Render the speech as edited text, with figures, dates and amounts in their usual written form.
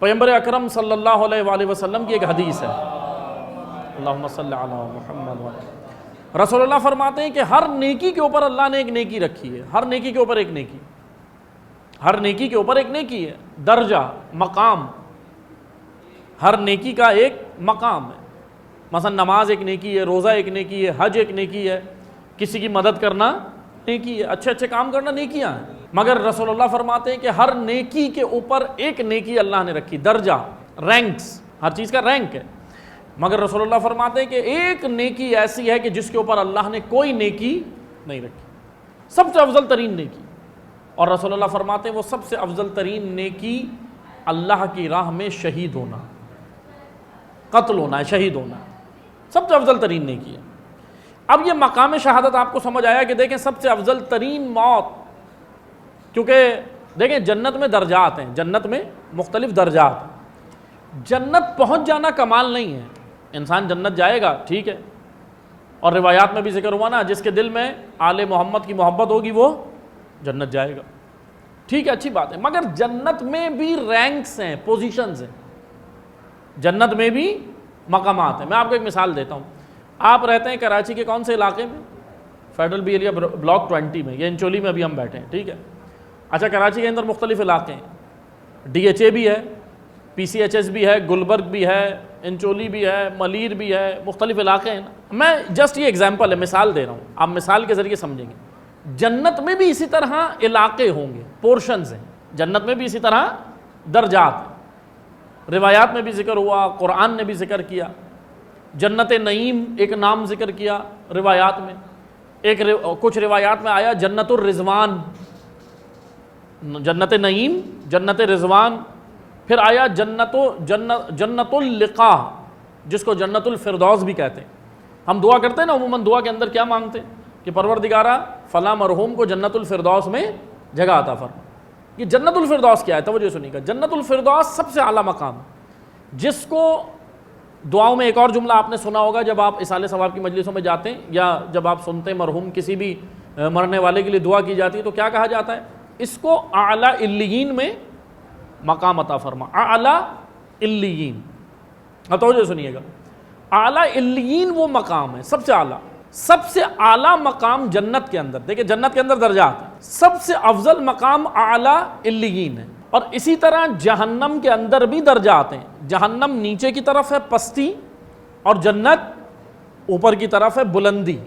پیغمبر اکرم صلی اللہ علیہ وآلہ وسلم کی ایک حدیث ہے، اللہم صلی علی محمد، رسول اللہ فرماتے ہیں کہ ہر نیکی کے اوپر اللہ نے ایک نیکی رکھی ہے، ہر نیکی کے اوپر ایک نیکی، ہر نیکی کے اوپر ایک نیکی ہے، درجہ، مقام، ہر نیکی کا ایک مقام ہے۔ مثلا نماز ایک نیکی ہے، روزہ ایک نیکی ہے، حج ایک نیکی ہے، کسی کی مدد کرنا نیکی ہے، اچھے اچھے کام کرنا نیکیاں ہیں، مگر رسول اللہ فرماتے ہیں کہ ہر نیکی کے اوپر ایک نیکی اللہ نے رکھی، درجہ، رینکس، ہر چیز کا رینک ہے، مگر رسول اللہ فرماتے ہیں کہ ایک نیکی ایسی ہے کہ جس کے اوپر اللہ نے کوئی نیکی نہیں رکھی، سب سے افضل ترین نیکی، اور رسول اللہ فرماتے ہیں وہ سب سے افضل ترین نیکی اللہ کی راہ میں شہید ہونا، قتل ہونا ہے، شہید ہونا ہے، سب سے افضل ترین نیکی ہے۔ اب یہ مقام شہادت آپ کو سمجھ آیا کہ دیکھیں سب سے افضل ترین موت، کیونکہ دیکھیں جنت میں درجات ہیں، جنت میں مختلف درجات ہیں، جنت پہنچ جانا کمال نہیں ہے، انسان جنت جائے گا ٹھیک ہے، اور روایات میں بھی ذکر ہوا نا جس کے دل میں آل محمد کی محبت ہوگی وہ جنت جائے گا، ٹھیک ہے اچھی بات ہے، مگر جنت میں بھی رینکس ہیں، پوزیشنز ہیں، جنت میں بھی مقامات ہیں۔ میں آپ کو ایک مثال دیتا ہوں، آپ رہتے ہیں کراچی کے کون سے علاقے میں؟ فیڈرل بی ایریا بلاک 20 میں، یہ انچولی میں ابھی ہم بیٹھے ہیں، ٹھیک ہے۔ اچھا کراچی کے اندر مختلف علاقے ہیں، ڈی ایچ اے بھی ہے، پی سی ایچ ایس بھی ہے، گلبرگ بھی ہے، انچولی بھی ہے، ملیر بھی ہے، مختلف علاقے ہیں نا۔ میں جسٹ یہ ایگزامپل ہے، مثال دے رہا ہوں، آپ مثال کے ذریعے سمجھیں گے۔ جنت میں بھی اسی طرح علاقے ہوں گے، پورشنز ہیں، جنت میں بھی اسی طرح درجات ہیں، روایات میں بھی ذکر ہوا، قرآن نے بھی ذکر کیا، جنت نعیم ایک نام ذکر کیا روایات میں، کچھ روایات میں آیا جنت الرضوان، جنت نعیم، جنت رضوان، پھر آیا جنت اللقاء جس کو جنت الفردوس بھی کہتے ہیں۔ ہم دعا کرتے ہیں نا عموماً، دعا کے اندر کیا مانگتے ہیں کہ پروردگارہ فلاں مرحوم کو جنت الفردوس میں جگہ عطا فرما۔ یہ جنت الفردوس کیا ہے؟ توجہ سنیے گا، جنت الفردوس سب سے اعلیٰ مقام ہے، جس کو دعاؤں میں ایک اور جملہ آپ نے سنا ہوگا جب آپ اصالہ ثواب کی مجلسوں میں جاتے ہیں، یا جب آپ سنتے ہیں مرحوم کسی بھی مرنے والے کے لیے دعا کی جاتی ہے تو کیا کہا جاتا ہے؟ اس کو اعلیٰ علیین میں مقام عطا فرما، اعلیٰ علیین۔ اب توجہ سنیے گا، اعلیٰ علیین وہ مقام ہے سب سے اعلیٰ، سب سے اعلیٰ مقام جنت کے اندر، دیکھیں جنت کے اندر درجات ہیں، سب سے افضل مقام اعلیٰ علیین ہے۔ اور اسی طرح جہنم کے اندر بھی درجات ہیں، جہنم نیچے کی طرف ہے پستی، اور جنت اوپر کی طرف ہے بلندی۔